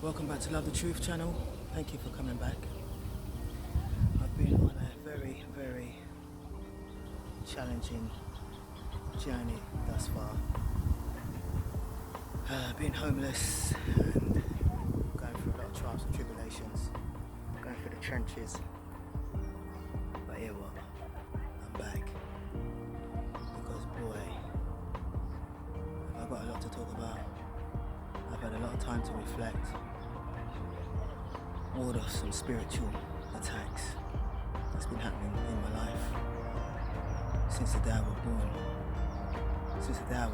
Welcome back to Love the Truth channel. Thank you for coming back. I've been on a very, very challenging journey thus far. Being homeless and going through a lot of trials and tribulations, going through the trenches. But here what? I'm back. Because boy, I've got a lot to talk about. I've had a lot of time to reflect. Ward off some spiritual attacks that's been happening in my life since the day I was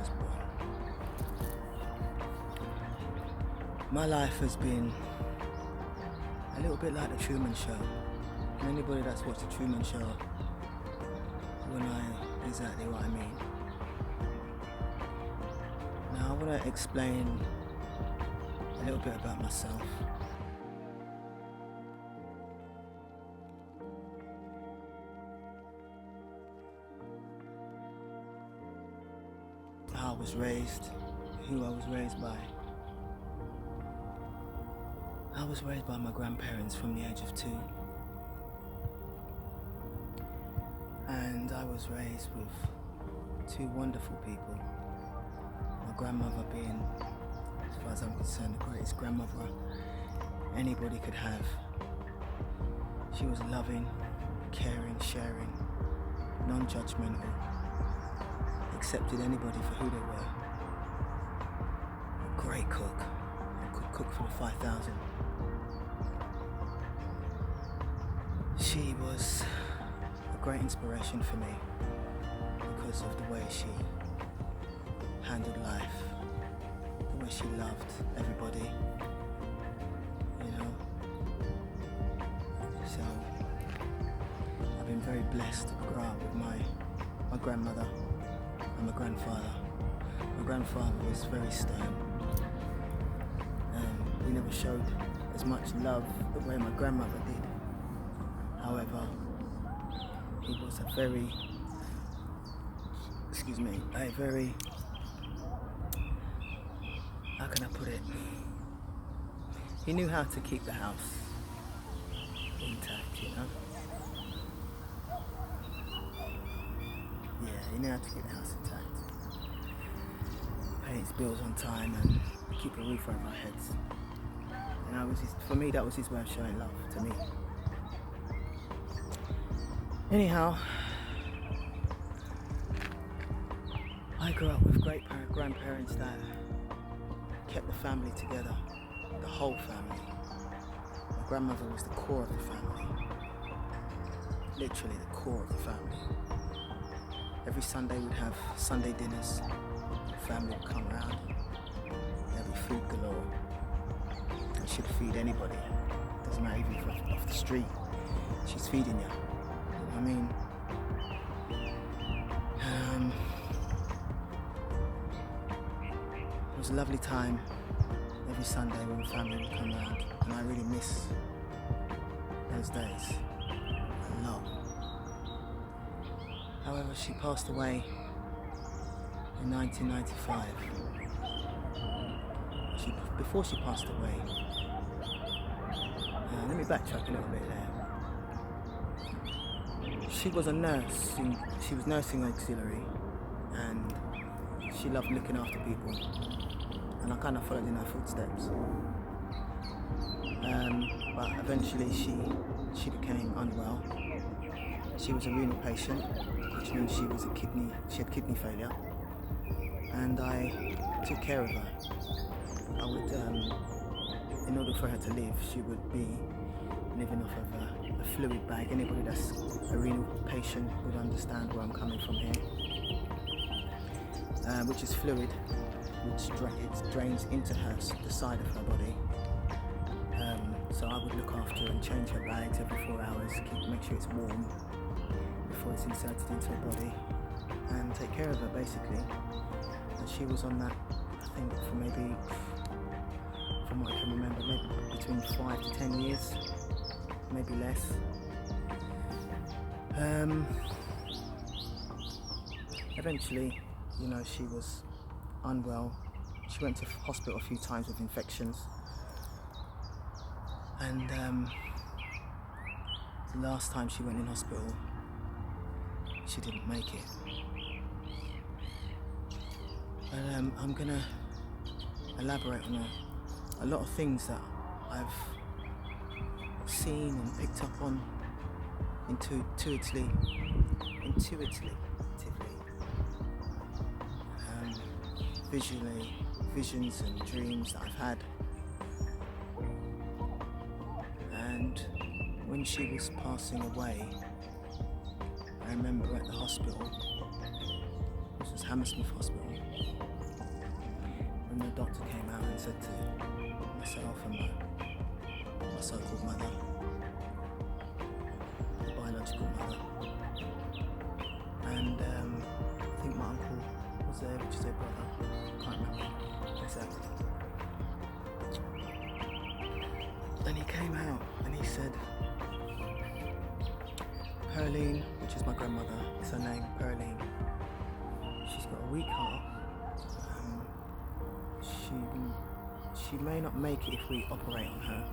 born. My life has been a little bit like the Truman Show. And anybody that's watched the Truman Show will know exactly what I mean. Now I want to explain a little bit about myself. How I was raised, who I was raised by. I was raised by my grandparents from the age of 2. And I was raised with 2 wonderful people. My grandmother being, as far as I'm concerned, the greatest grandmother anybody could have. She was loving, caring, sharing, non-judgmental, accepted anybody for who they were. A great cook, could cook for the 5,000. She was a great inspiration for me because of the way she handled life, the way she loved everybody, you know. So I've been very blessed to grow up with my grandmother and my grandfather. My grandfather was very stern. We never showed as much love the way my grandmother did. However, he was a very, how can I put it? He knew how to keep the house intact, you know? Yeah, he knew how to keep the house intact. Pay his bills on time and keep a roof over our heads. And for me, that was his way of showing love to me. Anyhow, I grew up with great grandparents that kept the family together, the whole family. My grandmother was the core of the family, literally the core of the family. Every Sunday we'd have Sunday dinners, the family would come around, there'd be food galore, and she'd feed anybody, doesn't matter even if you're off the street, she's feeding you. I mean, it was a lovely time every Sunday when the family would come around, and I really miss those days a lot. However, she passed away in 1995. Before she passed away, let me backtrack a little bit there. She was a nurse, she was nursing auxiliary, and she loved looking after people, and I kind of followed in her footsteps. But eventually she became unwell. She was a renal patient, which means she had kidney failure, and I took care of her. I would, in order for her to live, she would be living off of a fluid bag. Anybody that's a renal patient would understand where I'm coming from here. Which is fluid, which it drains into the side of her body. So I would look after her and change her bags every 4 hours, make sure it's warm before it's inserted into her body, and take care of her basically. And she was on that, I think, for maybe, from what I can remember, maybe between 5 to 10 years. Maybe less. Eventually, you know, she was unwell. She went to hospital a few times with infections. And the last time she went in hospital, she didn't make it. But I'm gonna elaborate on a lot of things that I've seen and picked up on intuitively, visually, visions and dreams that I've had. And when she was passing away, I remember at the hospital, this was Hammersmith Hospital, when the doctor came out and said to myself and my so-called mother, the biological mother, and I think my uncle was there, which is their brother, can't remember exactly. And he came out and he said, Pearline, which is my grandmother, it's her name, Pearline, she's got a weak heart. She may not make it if we operate on her,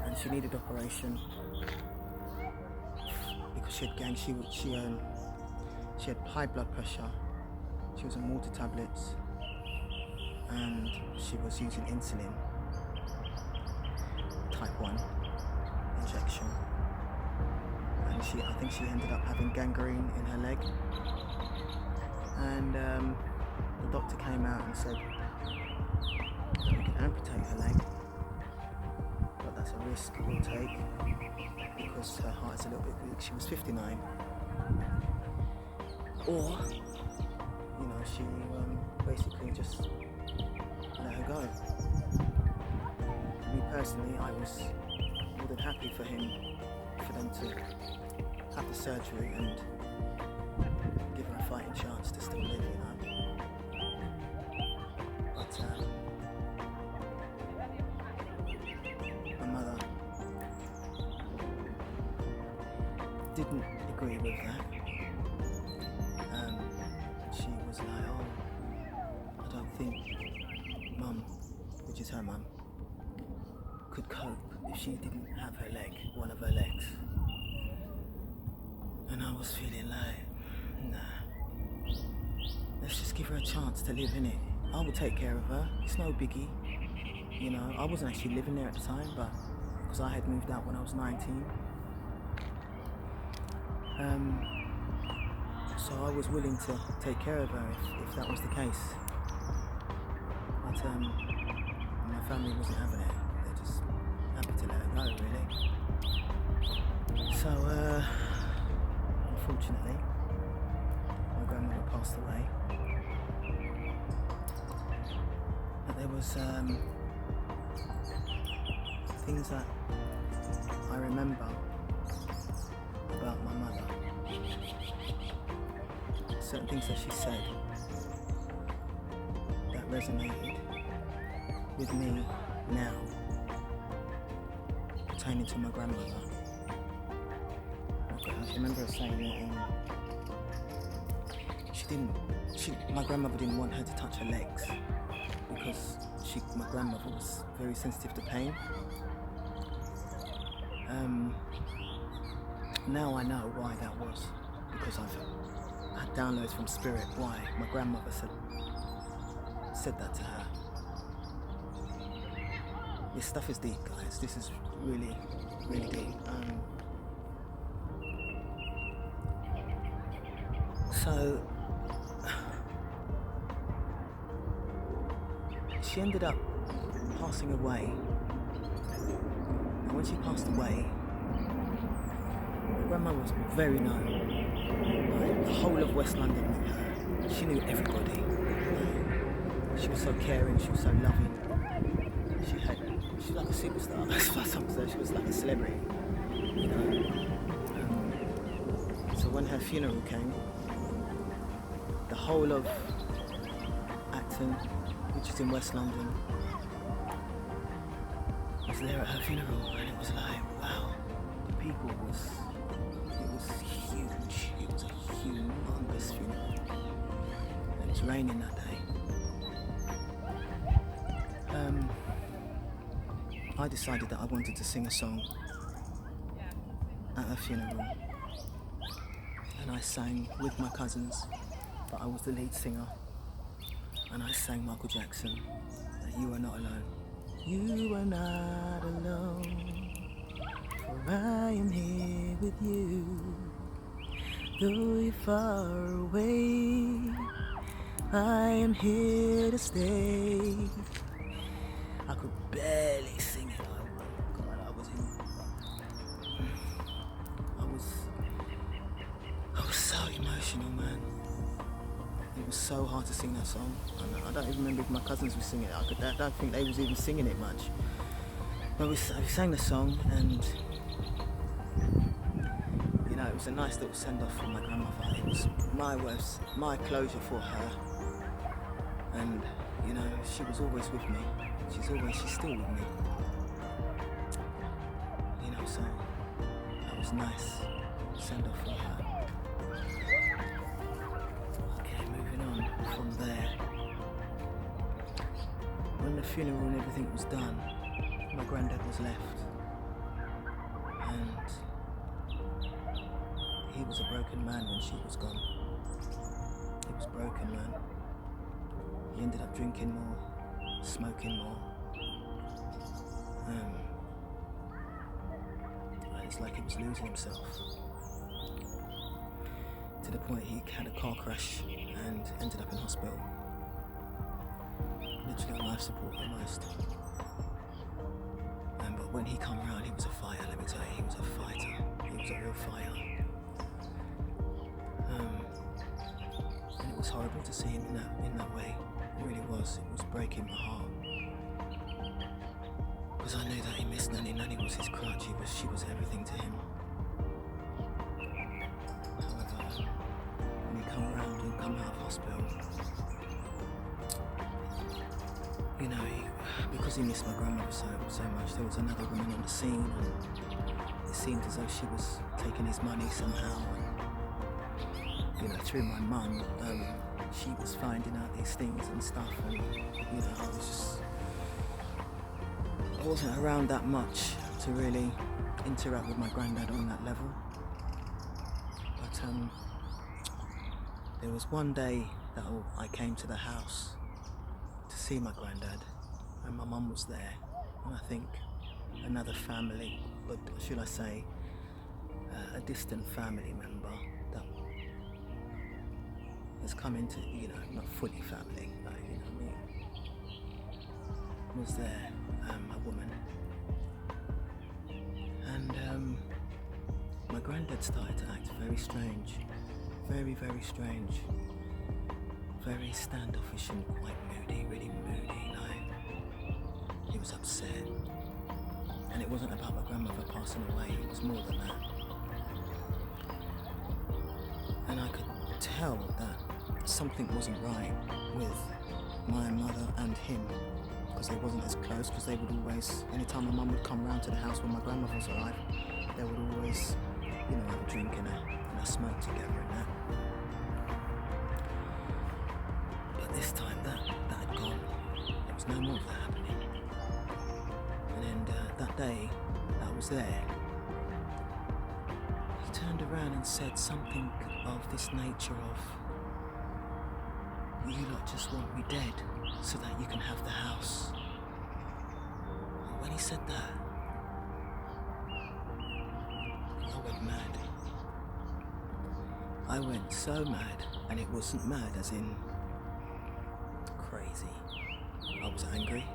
and she needed operation because she had high blood pressure, she was on water tablets, and she was using insulin, type 1 injection, and I think she ended up having gangrene in her leg, and the doctor came out and said we can amputate her leg, but that's a risk we'll take because her heart's a little bit weak. She was 59, or she basically just let her go. Me personally, I was more than happy for them to have the surgery and give her a fighting chance to still live, But my mother didn't agree with that. She was like, I don't think Mum, which is her mum, could cope if she didn't have her leg, one of her legs. And I was feeling like, nah, let's just give her a chance to live in it. I will take care of her, it's no biggie. I wasn't actually living there at the time, but because I had moved out when I was 19. So I was willing to take care of her if that was the case. But my family wasn't having it. They're just happy to let her go, really. So, unfortunately, my grandmother passed away. But there was things that I remember about my mother. Certain things that she said that resonated with me now, pertaining to my grandmother. I remember her saying that my grandmother didn't want her to touch her legs because my grandmother was very sensitive to pain. Now I know why that was, because I've had downloads from spirit why my grandmother said that to her. This stuff is deep, guys. This is really, really deep. So she ended up passing away. And when she passed away, my grandmother was very known. The whole of West London knew her. She knew everybody. She was so caring, she was so loving. She was like a superstar. She was like a celebrity. So when her funeral came, the whole of Acton, which is in West London, was there at her funeral, and it was like, wow, the people it was huge. It was a humongous funeral. It was raining that day. I decided that I wanted to sing a song at her funeral, and I sang with my cousins, but I was the lead singer, and I sang Michael Jackson, You Are Not Alone. You are not alone, for I am here with you. Though you're far away, I am here to stay. I could barely sing it. Oh God, I was so emotional, man. It was so hard to sing that song. I don't even remember if my cousins were singing it. I don't think they was even singing it much. But we sang the song, and you know, it was a nice little send-off for my grandmother. It was my closure for her, and you know, she was always with me. She's still with me. You know, so that was nice send-off for her. Okay, moving on from there. When the funeral and everything was done, my granddad was left, and he was a broken man when she was gone. He was broken, man. He ended up drinking more, smoking more. It's like he was losing himself, to the point he had a car crash and ended up in hospital. Literally on life support almost. But when he come around, he was a fighter, let me tell you. He was a fighter. He was a real fighter. And it was horrible to see him in that way. It really was. It was breaking my heart. Because I knew that he missed Nanny. Nanny was his crutch. She was everything to him. However, when he come around and come out of hospital, you know, because he missed my grandmother so much, there was another woman on the scene, and it seemed as though she was taking his money somehow. And, you know, through my mum, she was finding out these things and stuff, and you know, I wasn't around that much to really interact with my granddad on that level. But there was one day that I came to the house to see my granddad, and my mum was there, and I think another family, or should I say a distant family member that has come into, you know, not fully family, but you know what I mean, was there, a woman, and my granddad started to act very strange, very strange, very standoffish and quite moody, really moody, like he was upset. And it wasn't about my grandmother passing away, it was more than that. And I could tell that something wasn't right with my mother and him, because they wasn't as close, because they would always, anytime my mum would come round to the house when my grandmother was alive, they would always, you know, have a drink and a smoke together and that. But this time that had gone. There was no more of that happening. And then that day that I was there, he turned around and said something of this nature of, you lot just want me dead so that you can have the house. And when he said that, I went mad. I went so mad, and it wasn't mad as in crazy. I was angry.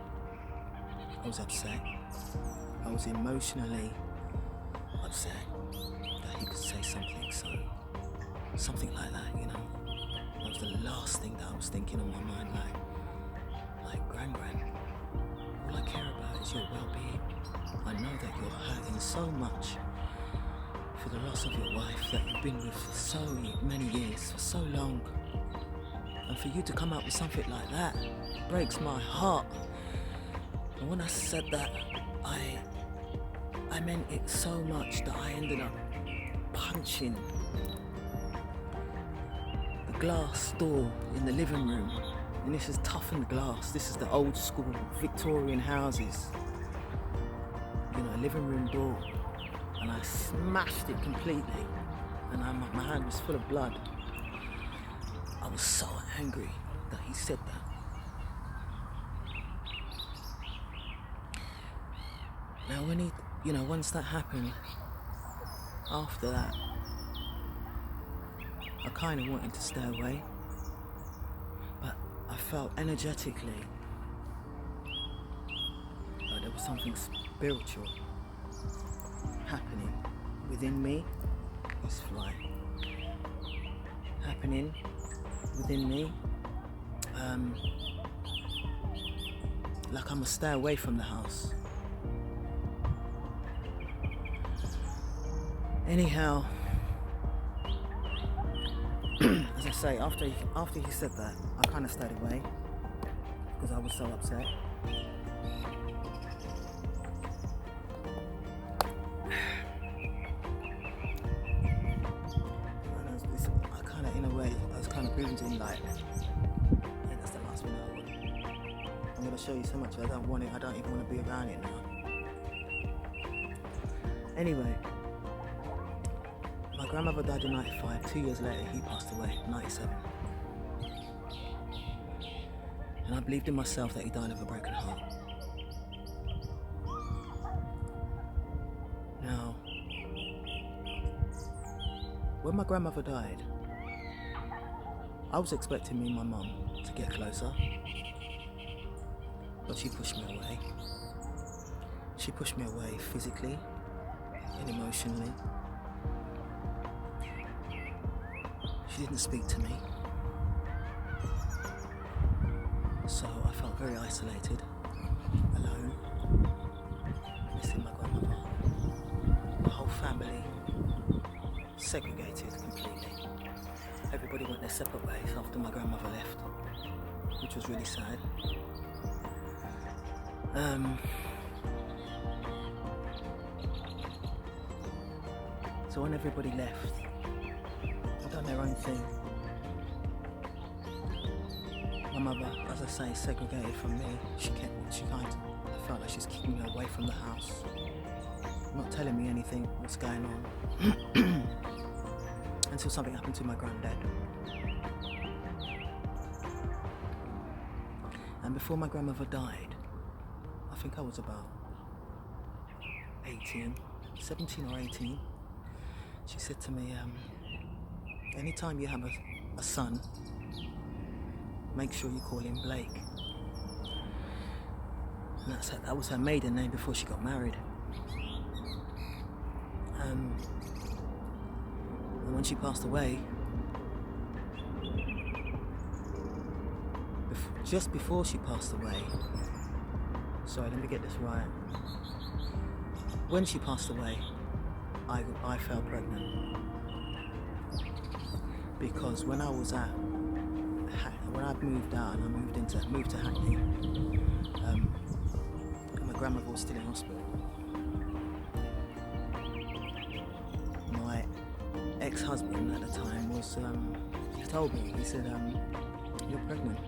I was upset. I was emotionally upset that he could say something like that, you know. That was the last thing that I was thinking on my mind, like, Gran, all I care about is your well-being. I know that you're hurting so much for the loss of your wife that you've been with for so many years, for so long. And for you to come out with something like that breaks my heart. And when I said that, I meant it so much that I ended up punching the glass door in the living room. And this is toughened glass. This is the old school Victorian houses. living room door, and I smashed it completely, and my hand was full of blood. I was so angry that he said that. Now when he, once that happened, after that, I kind of wanted to stay away, but I felt energetically like there was something spiritual happening within me. This fly happening within me. Like I must stay away from the house. Anyhow, as I say, after he said that, I kind of stayed away because I was so upset. I was kind of proving to him like, yeah, that's the last one I want. I'm going to show you so much I don't want it. I don't even want to be around it now. Anyway, my grandmother died in 95. 2 years later, he passed away, 97. And I believed in myself that he died of a broken heart. Now, when my grandmother died, I was expecting me and my mum to get closer, but she pushed me away. She pushed me away physically and emotionally. She didn't speak to me. So I felt very isolated, alone, missing my grandmother. The whole family segregated completely. Everybody went their separate ways after my grandmother left, which was really sad. So when everybody left, they done their own thing. My mother, as I say, segregated from me. I felt like she's keeping me away from the house, not telling me anything, what's going on. Until something happened to my granddad. And before my grandmother died, I think I was about 17 or 18, she said to me, anytime you have a son, make sure you call him Blake. And that was her maiden name before she got married. And when she passed away, just before she passed away, sorry, let me get this right. When she passed away, I fell pregnant. Because when I moved out and I moved to Hackney, my grandmother was still in hospital. My ex-husband at the time was, he told me, he said, you're pregnant.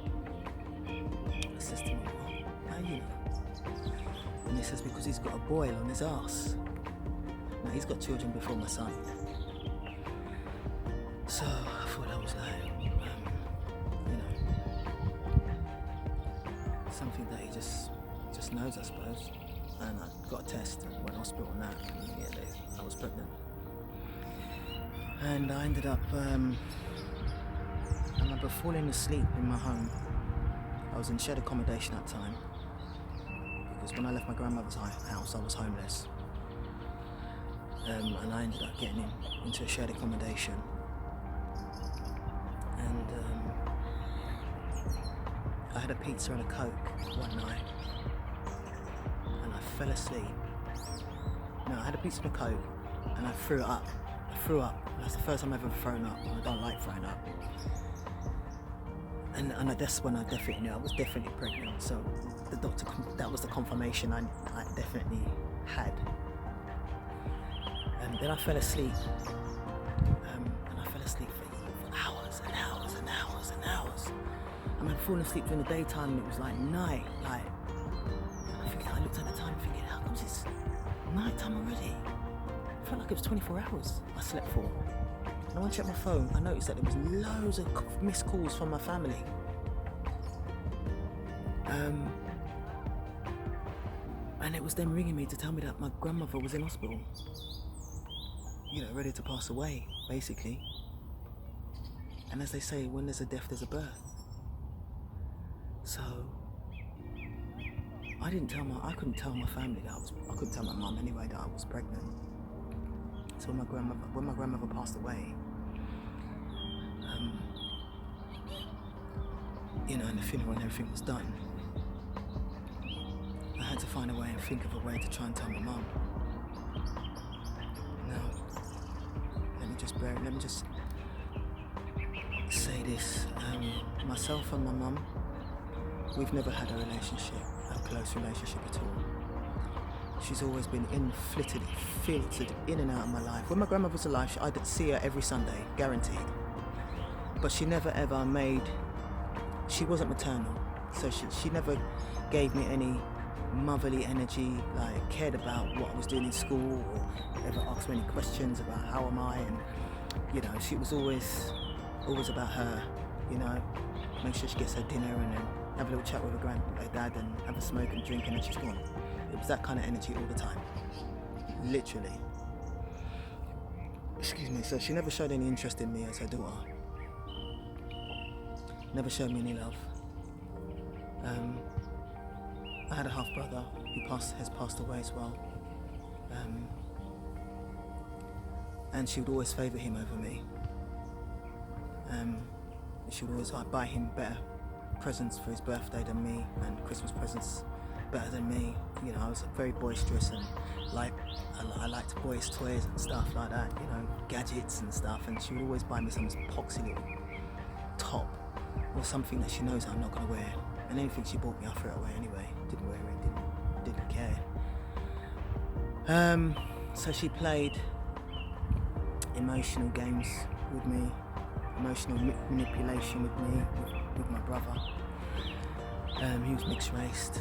I says to him, what? How you know? And he says, because he's got a boil on his arse. Now he's got children before my son. So I thought I was like, something that he just knows, I suppose. And I got a test and went to hospital and that, and yeah, I was pregnant. And I ended up, I remember falling asleep in my home. I was in shared accommodation at the time, because when I left my grandmother's house, I was homeless. And I ended up getting into a shared accommodation. And I had a pizza and a Coke one night, and I fell asleep. No, I had a pizza and a Coke, and I threw up. That's the first time I've ever thrown up, and I don't like throwing up. And that's when I definitely knew I was definitely pregnant. So the doctor, that was the confirmation I definitely had. And then I fell asleep, and I fell asleep for hours and hours and hours and hours. I mean, falling asleep during the daytime, and it was like night. I looked at the time thinking, how comes it's night time already. I felt like it was 24 hours I slept for. And when I checked my phone, I noticed that there was loads of missed calls from my family. And it was them ringing me to tell me that my grandmother was in hospital. Ready to pass away, basically. And as they say, when there's a death, there's a birth. So I couldn't tell my family that I couldn't tell my mum anyway that I was pregnant. So when my grandmother passed away, and the funeral and everything was done, I had to find a way and think of a way to try and tell my mum. Now, let me just say this. Myself and my mum, we've never had a close relationship at all. She's always been filtered in and out of my life. When my grandmother was alive, I'd see her every Sunday, guaranteed. But she never ever she wasn't maternal, so she never gave me any motherly energy, like cared about what I was doing in school or ever asked me any questions about how am I, and she was always about her, make sure she gets her dinner and then have a little chat with her dad and have a smoke and drink and then she's gone. It was that kind of energy all the time, literally. Excuse me. So she never showed any interest in me as her daughter. Never showed me any love. I had a half brother who has passed away as well. And she would always favour him over me. She would always buy him better presents for his birthday than me, and Christmas presents better than me. I was very boisterous and I liked boys' toys and stuff like that, gadgets and stuff, and she would always buy me some poxy little top or something that she knows I'm not going to wear, and anything she bought me I threw it away anyway. Didn't wear it, didn't care. So she played emotional games with me, emotional manipulation with me, with my brother. He was mixed raced.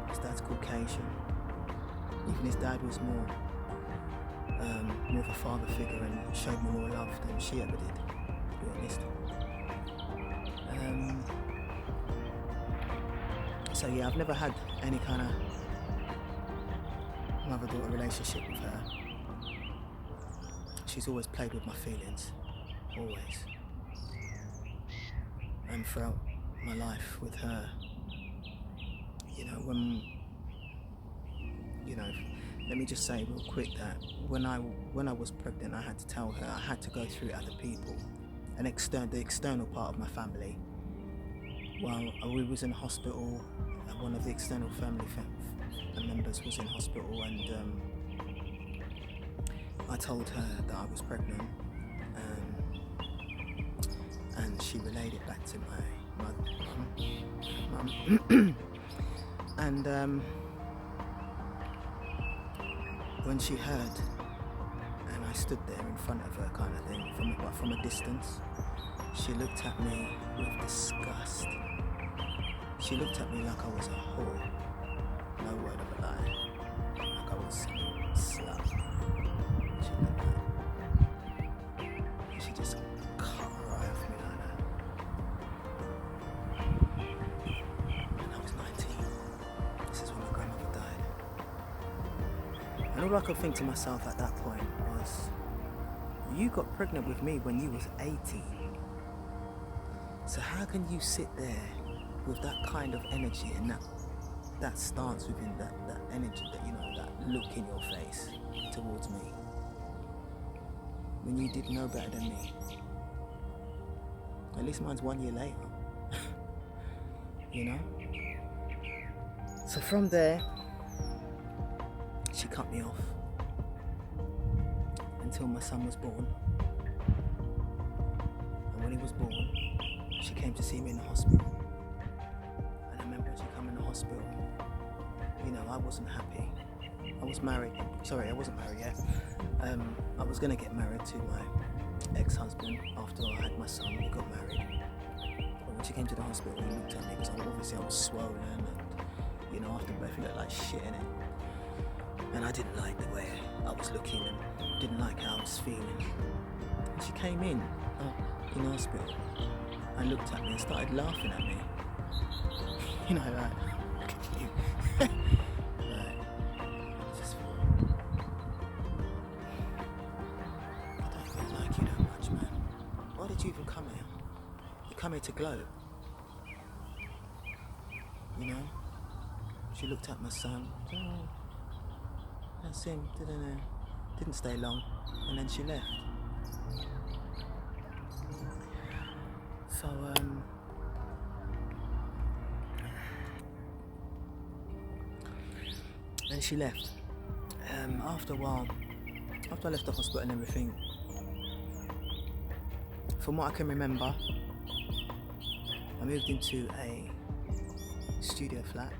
His dad's Caucasian. Even his dad was more of a father figure and showed me more love than she ever did, to be honest. So yeah, I've never had any kind of mother-daughter relationship with her. She's always played with my feelings, always. And throughout my life with her, let me just say real quick that when I was pregnant, I had to tell her I had to go through other people, the external part of my family. While we was in hospital, one of the external family members was in hospital, and I told her that I was pregnant, and she relayed it back to my mum. And when she heard, and I stood there in front of her kind of thing, from a distance, she looked at me with disgust. She looked at me like I was a whore, no word of a lie, like I was some slut. She looked at me, and she just cut her eye off me like that. And I was 19. This is when my grandmother died. And all I could think to myself at that point was, you got pregnant with me when you was 18. So how can you sit there with that kind of energy and that stance within that energy, that look in your face towards me, when you did know better than me? At least mine's 1 year later. So from there, she cut me off until my son was born. And when he was born, she came to see me in the hospital. And I remember when she came in the hospital, I wasn't happy. I was married. Sorry, I wasn't married yet. I was going to get married to my ex-husband after I had my son. We got married. But when she came to the hospital, he looked at me because obviously I was swollen and, after birth, you look like shit, innit? And I didn't like the way I was looking and didn't like how I was feeling. And she came in hospital and looked at me and started laughing at me. You know, like, look at you. Like, I just thought, I don't really like you that much, man. Why did you even come here? You come here to gloat. You know? She looked at my son. Oh, that's him. Didn't stay long. And then she left. So, then she left. After a while, after I left the hospital and everything, from what I can remember, I moved into a studio flat.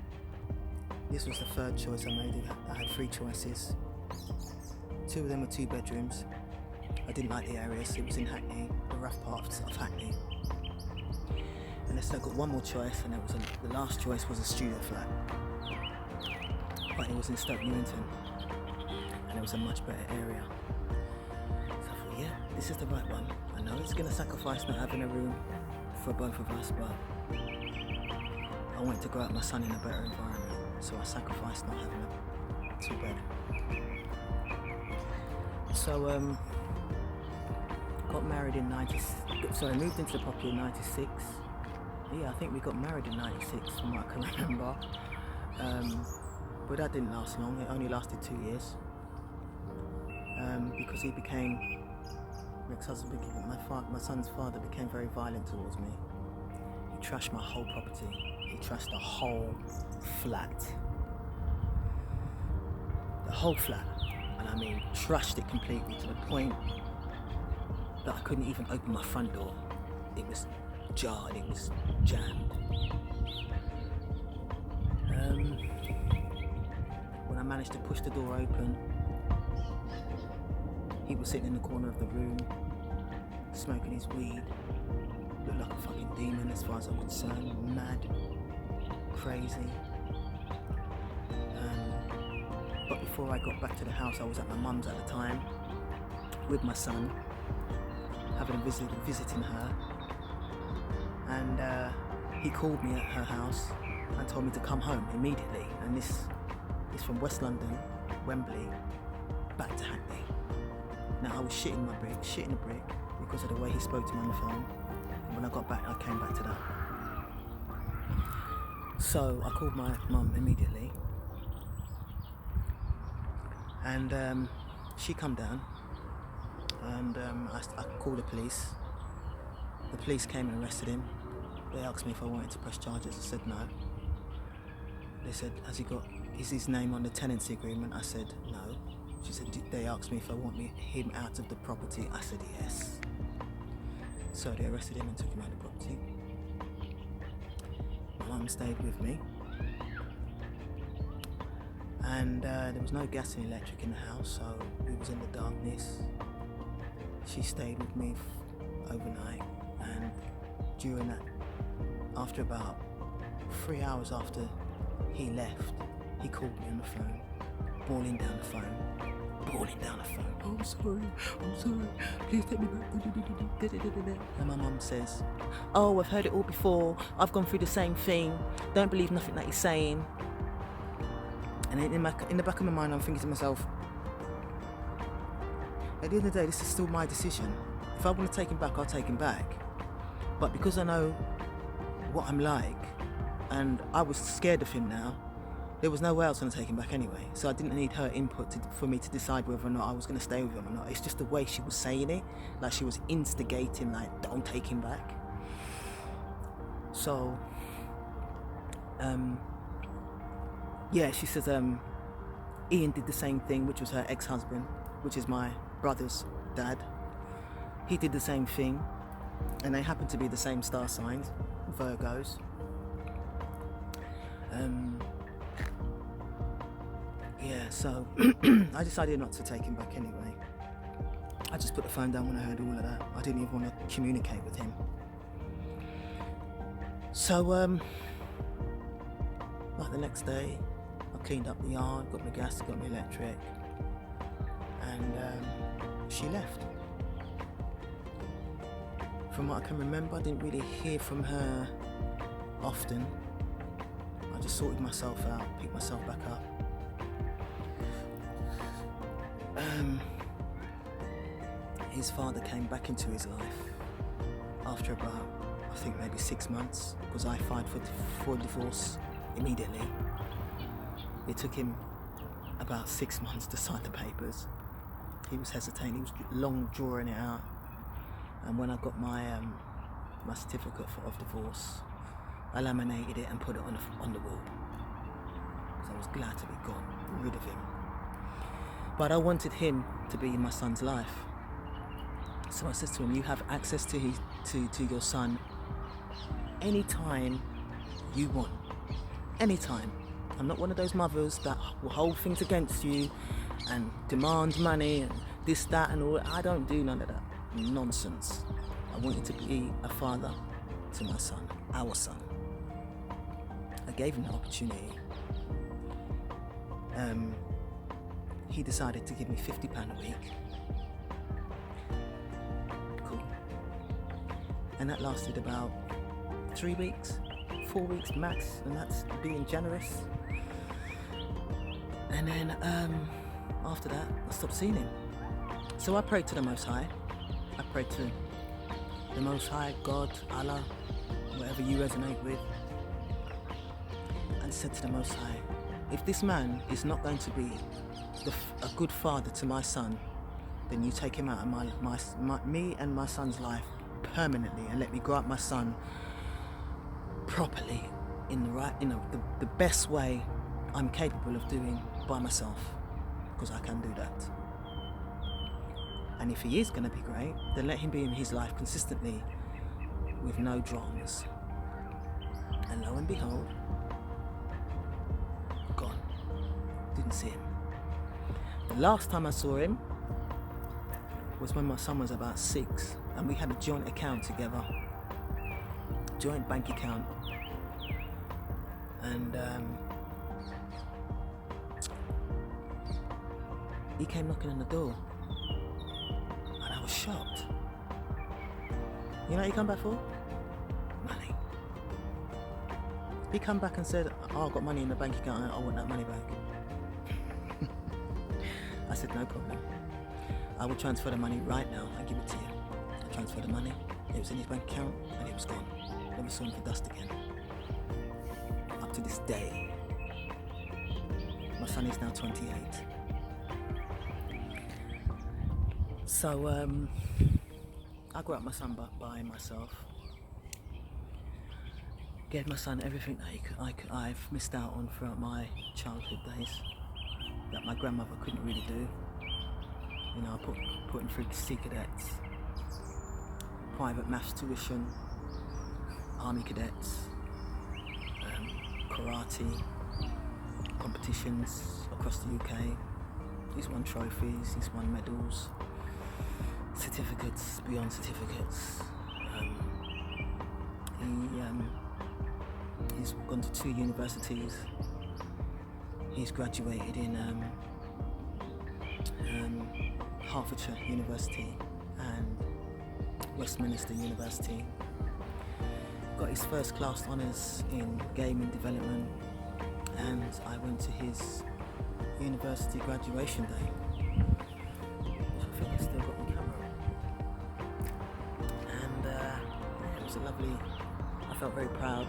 This was the third choice I made. I had 3 choices. 2 of them were 2 bedrooms. I didn't like the areas. It was in Hackney, the rough parts of Hackney. And then I got one more choice, and the last choice was a studio flat. But it was in Stoke Newington, and it was a much better area. So I thought, yeah, this is the right one. I know it's going to sacrifice not having a room for both of us, but I wanted to grow up my son in a better environment, so I sacrificed not having a 2-bed. So got married in moved into the property in 96. Yeah, I think we got married in 96 from what I can remember. But that didn't last long. It only lasted 2 years. Because he became, my son's father became very violent towards me. He trashed my whole property. He trashed the whole flat. The whole flat. And I mean, trashed it completely to the point that I couldn't even open my front door. It was jarred, it was jammed. When I managed to push the door open, he was sitting in the corner of the room, smoking his weed. Looked like a fucking demon as far as I'm concerned. Mad, crazy. But before I got back to the house, I was at my mum's at the time with my son, visiting her. And he called me at her house and told me to come home immediately. And this is from West London, Wembley, back to Hackney. Now I was shitting a brick because of the way he spoke to me on the phone. And when I got back, I came back to that. So I called my mum immediately, and she come down, and I called the police. The police came and arrested him. They asked me if I wanted to press charges. I said no. They said, is his name on the tenancy agreement? I said no. She said, they asked me if I want him out of the property. I said yes. So they arrested him and took him out of the property. My mum stayed with me. And there was no gas and electric in the house, so it was in the darkness. She stayed with me overnight, and during that, after about 3 hours after he left, he called me on the phone, bawling down the phone. Oh, I'm sorry, please take me back. And my mum says, oh, I've heard it all before, I've gone through the same thing, don't believe nothing that he's saying. And in the back of my mind, I'm thinking to myself, at the end of the day, this is still my decision. If I want to take him back, I'll take him back. But because I know what I'm like, and I was scared of him now, there was no way I was going to take him back anyway. So I didn't need her input for me to decide whether or not I was going to stay with him or not. It's just the way she was saying it, like she was instigating, like, don't take him back. So, yeah, she says Ian did the same thing, which was her ex-husband, which is my brother's dad. He did the same thing, and they happen to be the same star signs, Virgos. Yeah, so I decided not to take him back anyway. I just put the phone down when I heard all of that. I didn't even want to communicate with him. So, like the next day, I cleaned up the yard, got me gas, got me electric, and she left. From what I can remember, I didn't really hear from her often. I just sorted myself out, picked myself back up. His father came back into his life after about, I think maybe 6 months, because I filed for divorce immediately. It took him about 6 months to sign the papers. He was hesitating, he was long drawing it out. And when I got my certificate of divorce, I laminated it and put it on the wall. Because I was glad to be gone, rid of him. But I wanted him to be in my son's life. So I said to him, you have access to your son anytime you want. Anytime. I'm not one of those mothers that will hold things against you and demand money and this, that and all. I don't do none of that nonsense. I want you to be a father to my son, our son. I gave him the opportunity. He decided to give me £50 a week. Cool. And that lasted about 3 weeks, 4 weeks max, and that's being generous. And then after that, I stopped seeing him. So I prayed to the Most High. I prayed to the Most High, God, Allah, whatever you resonate with, and said to the Most High, if this man is not going to be a good father to my son, then you take him out of me and my son's life permanently, and let me grow up my son properly in the best way I'm capable of doing by myself, because I can do that. And if he is going to be great, then let him be in his life consistently with no dramas. And lo and behold, gone. Didn't see him. The last time I saw him was when my son was about 6, and we had a joint account together, joint bank account. And he came knocking on the door, and I was shocked. You know what he come back for? Money. He come back and said, oh, I've got money in the bank account, I want that money back. I said, no problem. I will transfer the money right now and give it to you. I transferred the money, it was in his bank account, and it was gone. Never saw him for dust again. Up to this day. My son is now 28. So, I grew up my son by myself. Gave my son everything that I've missed out on throughout my childhood days, that my grandmother couldn't really do. You know, I put him through Sea Cadets, private maths tuition, Army Cadets, karate, competitions across the UK. He's won trophies, he's won medals, certificates beyond certificates. He's gone to 2 universities. He's graduated in Hertfordshire University and Westminster University. Got his first class honours in gaming development, and I went to his university graduation day, which I think I still got on camera. And it was a lovely, I felt very proud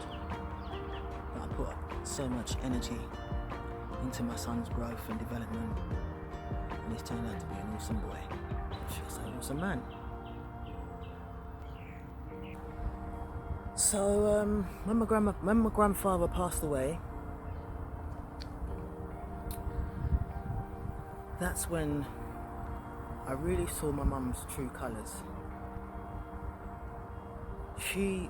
that I put so much energy into my son's growth and development, and he's turned out to be an awesome boy. She's an awesome man. So when my grandfather passed away, that's when I really saw my mum's true colours. She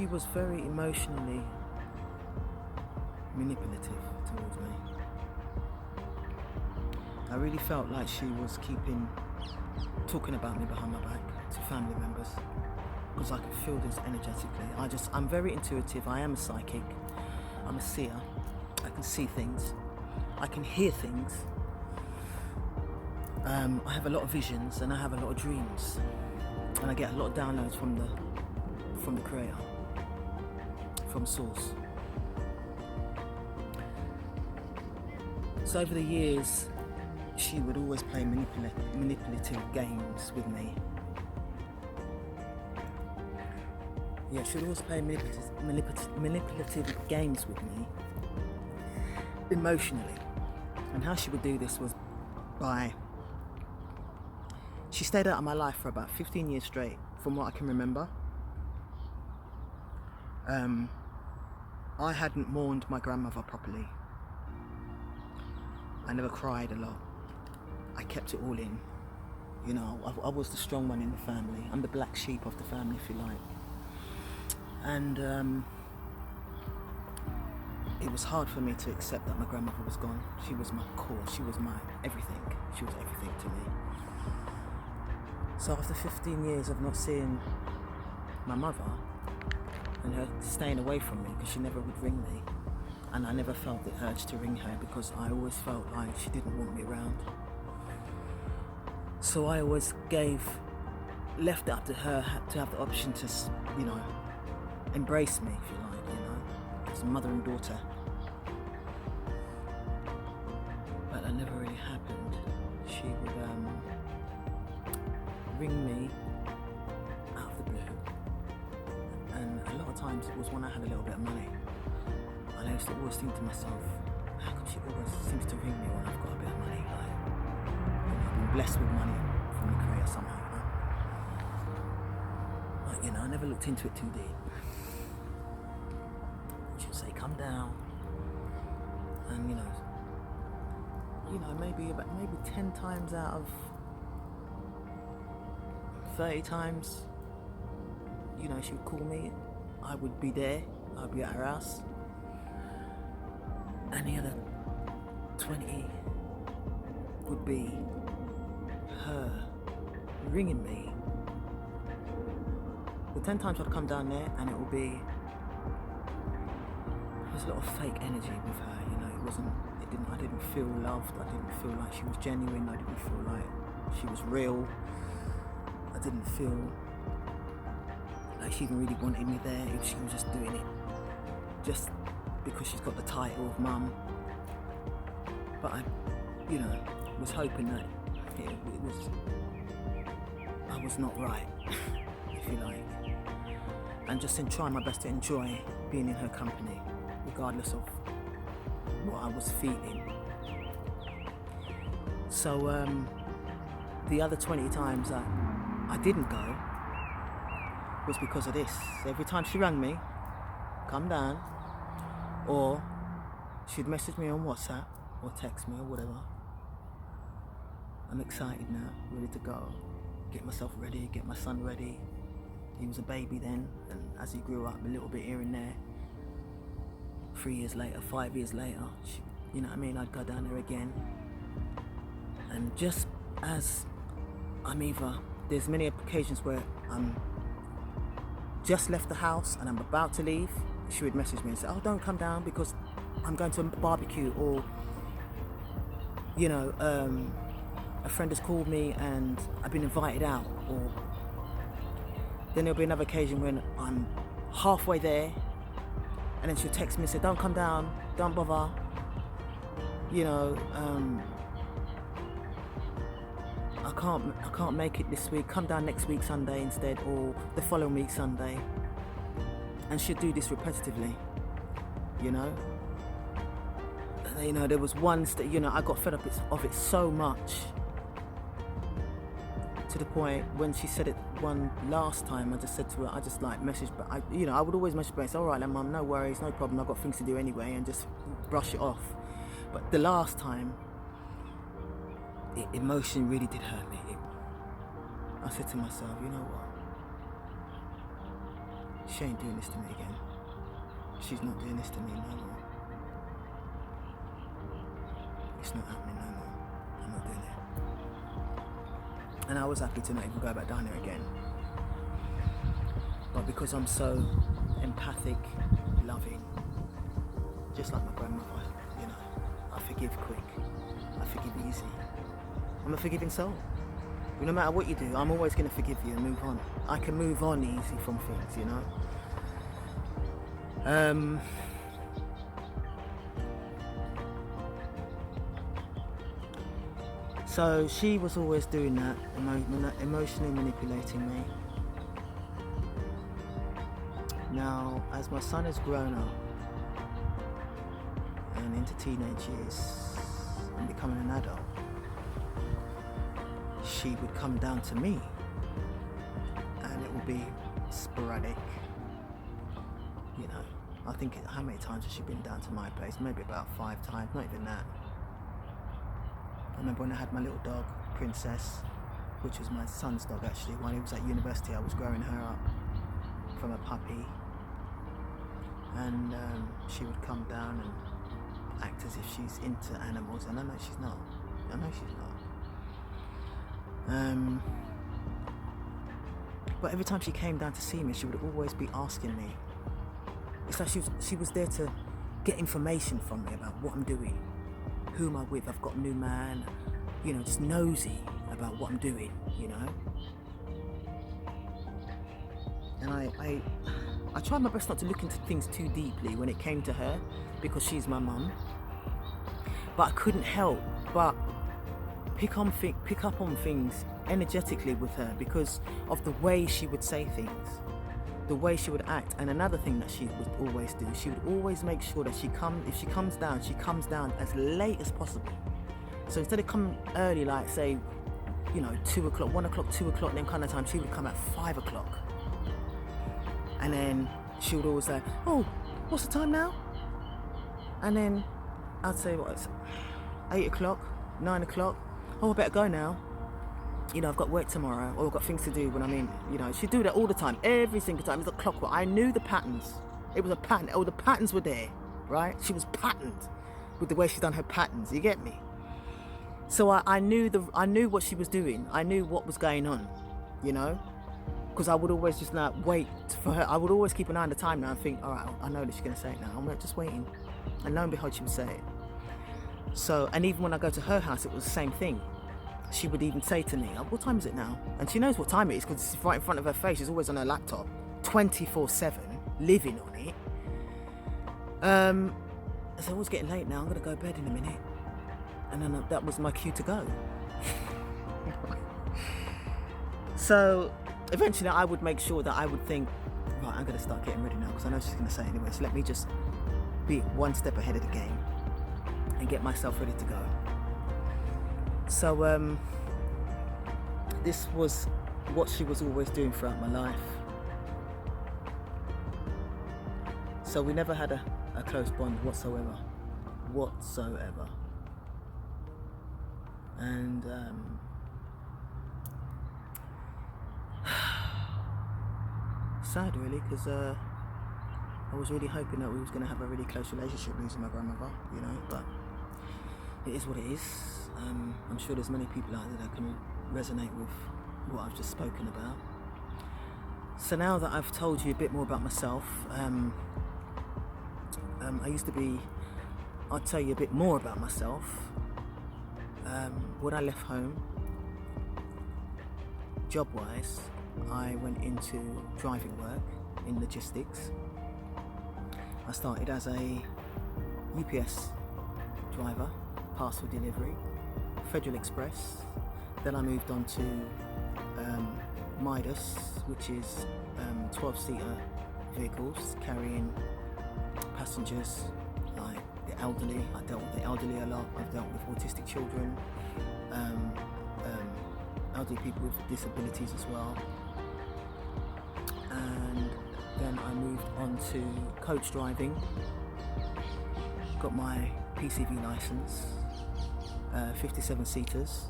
was very emotionally manipulative towards me. I really felt like she was talking about me behind my back to family members. because I can feel this energetically. I'm very intuitive. I am a psychic. I'm a seer. I can see things. I can hear things. I have a lot of visions and I have a lot of dreams, and I get a lot of downloads from the Creator, from Source. So over the years, she would always play manipulative games with me. Yeah, she would always play manipulative games with me, emotionally. And how she would do this was by... She stayed out of my life for about 15 years straight, from what I can remember. I hadn't mourned my grandmother properly. I never cried a lot. I kept it all in. You know, I was the strong one in the family. I'm the black sheep of the family, if you like. And it was hard for me to accept that my grandmother was gone. She was my core. She was my everything. She was everything to me. So after 15 years of not seeing my mother and her staying away from me because she never would ring me, and I never felt the urge to ring her because I always felt like she didn't want me around. So I always left it up to her to have the option to, you know, embrace me, if you like, you know, as a mother and daughter. But that never really happened. She would ring me out of the blue, and a lot of times it was when I had a little bit of money. And I used to always think to myself, how come she always seems to ring me when I've got a bit of money? Like, you know, I've been blessed with money from the Creator somehow, you know. But, you know, I never looked into it too deep. She'd say, come down. And, you know, maybe 10 times out of 30 times, you know, she would call me. I would be there. I'd be at her house. And the other 20 would be her ringing me. The 10 times I'd come down there and it would be, there's a lot of fake energy with her, you know. I didn't feel loved. I didn't feel like she was genuine. I didn't feel like she was real. I didn't feel like she even really wanted me there. She was just doing it just because she's got the title of mum. But I, you know, was hoping that I was not right, if you like. And just in trying my best to enjoy being in her company, regardless of what I was feeling. So the other 20 times that I didn't go was because of this. Every time she rang me, come down, or she'd message me on WhatsApp or text me or whatever. I'm excited now, ready to go. Get myself ready, get my son ready. He was a baby then, and as he grew up a little bit here and there, 3 years later, 5 years later, you know what I mean, I'd go down there again. And just as there's many occasions where I'm just left the house and I'm about to leave, she would message me and say, oh, don't come down because I'm going to a barbecue, or, you know, a friend has called me and I've been invited out. Or then there'll be another occasion when I'm halfway there and then she'll text me and say, don't come down, don't bother, you know, I can't make it this week, come down next week Sunday instead, or the following week Sunday. And she'd do this repetitively, you know. And, you know, there was once that, you know, I got fed up of it so much, to the point when she said it one last time, I just said to her, I just like messaged, but I would always message back and say, all right then mum, no worries, no problem, I've got things to do anyway, and just brush it off. But the last time, emotion really did hurt me. I said to myself, you know what? She ain't doing this to me again. She's not doing this to me no more. It's not happening no more. I'm not doing it. And I was happy to not even go back down there again. But because I'm so empathic, loving, just like my grandmother, you know, I forgive quick, I forgive easy. I'm a forgiving soul. No matter what you do, I'm always going to forgive you and move on. I can move on easy from things, you know. So she was always doing that, emotionally manipulating me. Now, as my son has grown up and into teenage years and becoming an adult, she would come down to me, and it would be sporadic. You know, I think, how many times has she been down to my place? Maybe about 5 times, not even that. I remember when I had my little dog, Princess, which was my son's dog actually. While he was at university, I was growing her up from a puppy, and she would come down and act as if she's into animals, and I know she's not. But every time she came down to see me, she would always be asking me. It's like she was there to get information from me about what I'm doing, who am I with, I've got a new man, you know, just nosy about what I'm doing, you know. And I tried my best not to look into things too deeply when it came to her, because she's my mum. But I couldn't help but pick up on things energetically with her because of the way she would say things, the way she would act. And another thing that she would always do, she would always make sure that if she comes down as late as possible. So instead of coming early, like say, you know, 2 o'clock, 1 o'clock, 2 o'clock, then kind of time, she would come at 5 o'clock. And then she would always say, oh, what's the time now? And then I'd say, what, it's 8 o'clock, 9 o'clock. Oh, I better go now. You know, I've got work tomorrow, or I've got things to do when I'm in, you know. She'd do that all the time, every single time. It was a clockwork. I knew the patterns. It was a pattern. Oh, the patterns were there, right? She was patterned with the way she's done her patterns. You get me? So I knew what she was doing. I knew what was going on, you know, because I would always just like wait for her. I would always keep an eye on the time now and think, all right, I know that she's going to say it now. I'm just waiting. And lo and behold, she would say it. So, and even when I go to her house, it was the same thing. She would even say to me, oh, what time is it now? And she knows what time it is because it's right in front of her face. She's always on her laptop, 24/7, living on it. So I was getting late now. I'm going to go to bed in a minute. And then that was my cue to go. So eventually I would make sure that I would think, right, I'm going to start getting ready now because I know she's going to say it anyway. So let me just be one step ahead of the game and get myself ready to go. So this was what she was always doing throughout my life. So we never had a close bond whatsoever. And sad really, because I was really hoping that we was going to have a really close relationship losing my grandmother, you know, but it is what it is. I'm sure there's many people out there that can resonate with what I've just spoken about. So now that I've told you a bit more about myself, I'll tell you a bit more about myself. When I left home, job-wise, I went into driving work in logistics. I started as a UPS driver, parcel delivery, Federal Express. Then I moved on to Midas, which is 12-seater vehicles carrying passengers like the elderly. I dealt with the elderly a lot. I've dealt with autistic children, elderly people with disabilities as well. And then I moved on to coach driving. Got my PCV license, 57 seaters,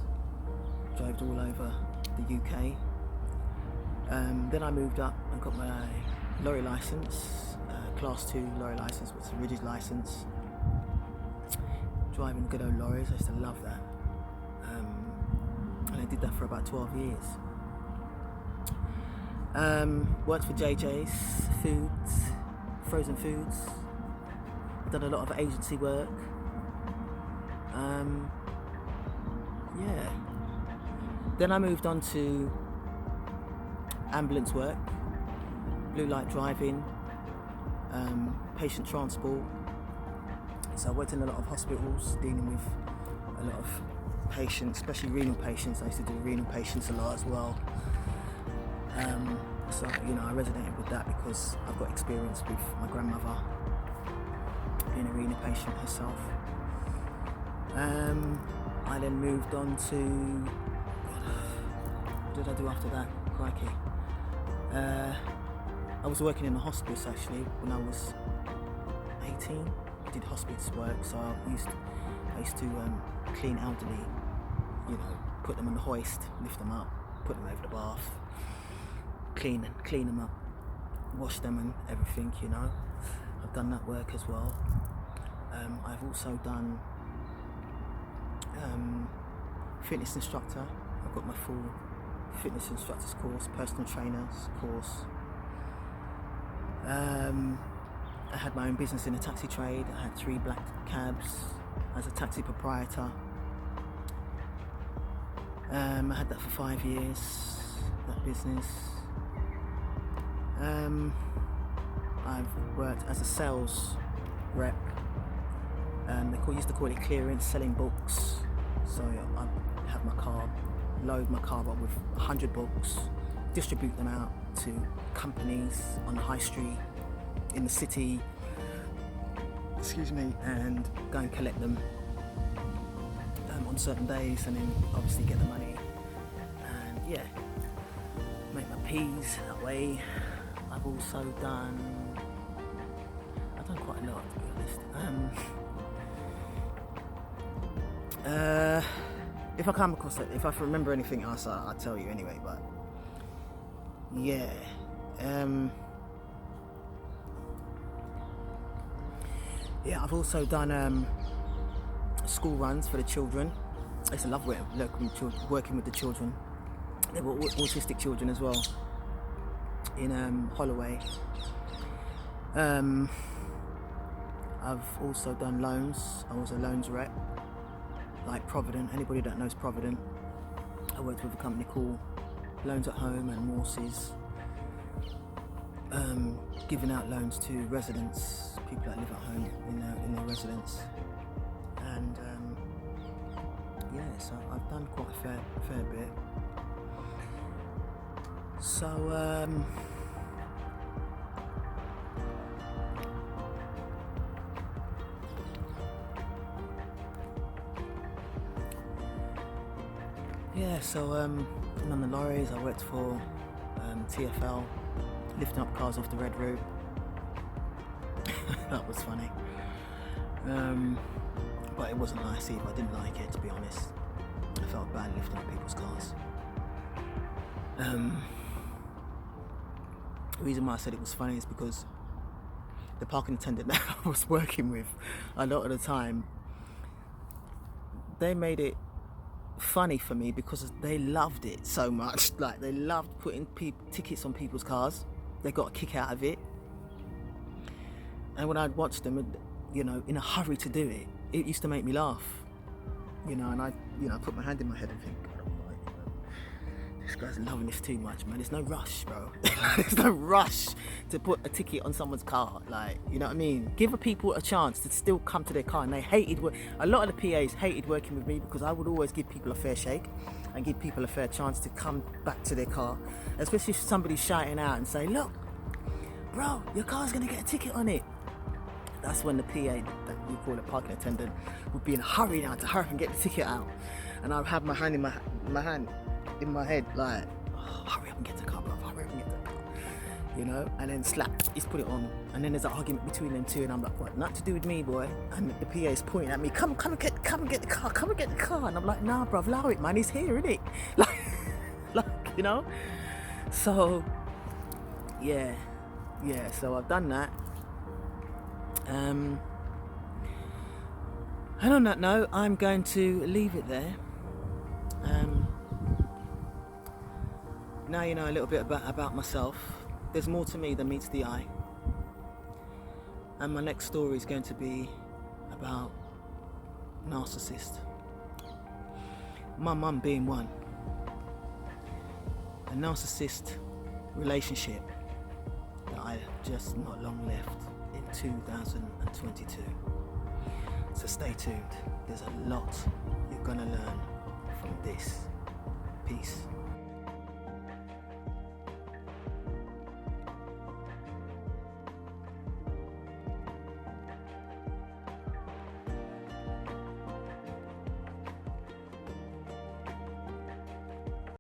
drove all over the UK. Then I moved up and got my lorry license, class 2 lorry license, which is a rigid license. Driving good old lorries, I used to love that. And I did that for about 12 years. Worked for JJ's Foods, frozen foods. Done a lot of agency work. Yeah. Then I moved on to ambulance work, blue light driving, patient transport. So I worked in a lot of hospitals dealing with a lot of patients, especially renal patients. I used to do renal patients a lot as well. So, you know, I resonated with that because I've got experience with my grandmother being a renal patient herself. I then moved on to, what did I do after that? Crikey. I was working in a hospice actually when I was 18. I did hospice work, so I used to clean elderly, you know, put them on the hoist, lift them up, put them over the bath, clean them up, wash them and everything, you know. I've done that work as well. I've also done fitness instructor. I've got my full fitness instructor's course, personal trainer's course. I had my own business in the taxi trade. I had 3 black cabs as a taxi proprietor. I had that for 5 years, that business. I've worked as a sales rep. They used to call it clearance, selling books. So I have my car, load my car up with 100 books, distribute them out to companies on the high street, in the city, and go and collect them on certain days, and then obviously get the money and yeah, make my peas that way. I've also done quite a lot, to be honest. If I come across it, if I remember anything else, I'll tell you anyway, but yeah. Yeah, I've also done school runs for the children. I used to love working with the children. They were autistic children as well in Holloway. I've also done loans. I was a loans rep, like Provident. Anybody that knows Provident, I worked with a company called Loans at Home and Morses, giving out loans to residents, people that live at home in their residence. And yeah, so I've done quite a fair bit. So yeah, so on the lorries, I worked for TfL, lifting up cars off the Red Road. That was funny. But it wasn't nice either. I didn't like it, to be honest. I felt bad lifting up people's cars. The reason why I said it was funny is because the parking attendant that I was working with a lot of the time, they made it funny for me because they loved it so much. Like, they loved putting tickets on people's cars. They got a kick out of it. And when I'd watch them, you know, in a hurry to do it, it used to make me laugh. You know, and I put my hand in my head and think, God almighty, man, this guy's loving this too much, man. There's no rush, bro. There's no rush to put a ticket on someone's car. Like, you know what I mean? Give people a chance to still come to their car. And they a lot of the PAs hated working with me because I would always give people a fair shake and give people a fair chance to come back to their car. Especially if somebody's shouting out and say, look, bro, your car's going to get a ticket on it. That's when the PA, that we call a parking attendant, would be in a hurry now to hurry and get the ticket out. And I'd have my hand in my head, like, oh, hurry up and get the car, bro, hurry up and get the car. You know, and then slap, he's put it on. And then there's an argument between them two, and I'm like, what, not to do with me, boy. And the PA is pointing at me, come and get the car. And I'm like, nah, bro, allow it, man, he's here, innit? Like, you know? So, yeah, so I've done that. And on that note, I'm going to leave it there. Now you know a little bit about myself. There's more to me than meets the eye. And my next story is going to be about Narcissist. My mum being one. A narcissist relationship that I just not long left in 2022. So stay tuned. There's a lot you're gonna learn from this. Peace.